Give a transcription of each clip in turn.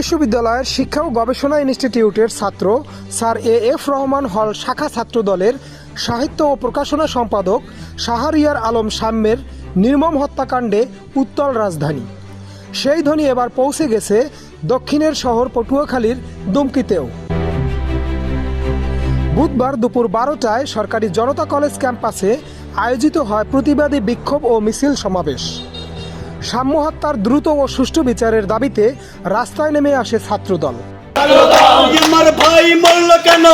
বিশ্ববিদ্যালয়ের শিক্ষা ও গবেষণা ইনস্টিটিউটের ছাত্র স্যার এ.এফ রহমান হল শাখা ছাত্রদলের সাহিত্য ও প্রকাশনা সম্পাদক শাহরিয়ার আলম শাম্যের নির্মম হত্যাকাণ্ডে উত্তাল রাজধানী। সেই ধ্বনি এবার পৌঁছে গেছে দক্ষিণের শহর পটুয়াখালীর দুমকিতেও। বুধবার দুপুর 12টায় সরকারি জনতা কলেজ ক্যাম্পাসে আয়োজিত হয় প্রতিবাদী বিক্ষোভ ও মিছিল সমাবেশ। সাম্য হত্যার দ্রুত ও সুষ্ঠু বিচারের দাবিতে রাস্তায় নেমে আসে ছাত্রদল। আমার ভাই মরল কেন?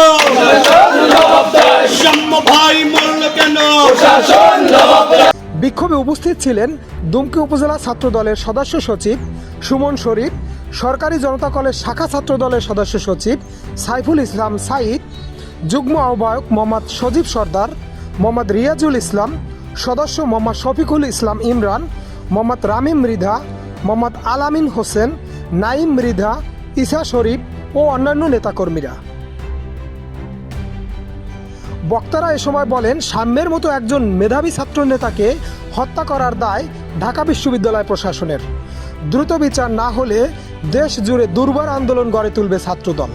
সাম্য ভাই মরল কেন? বিক্ষোভে উপস্থিত ছিলেন দুমকি উপজেলা ছাত্রদলের সদস্য সচিব সুমন শরীফ, সরকারি জনতা কলেজ শাখা ছাত্রদলের সদস্য সচিব সাইফুল ইসলাম সাইদ, যুগ্ম আহ্বায়ক মোহাম্মদ সজীব সর্দার, মোহাম্মদ রিয়াজুল ইসলাম, সদস্য মোহাম্মদ শফিকুল ইসলাম ইমরান, মোহাম্মদ রামিম মৃধা, মোহাম্মদ আলামিন হোসেন, নাইম মৃধা, ইসা শরীফ ও অন্যান্য নেতাকর্মীরা। বক্তারা এ সময় বলেন, সাম্যের মতো একজন মেধাবী ছাত্র নেতাকে হত্যা করার দায় ঢাকা বিশ্ববিদ্যালয় প্রশাসনের। দ্রুত বিচার না হলে দেশ জুড়ে দুর্বার আন্দোলন গড়ে তুলবে ছাত্রদল।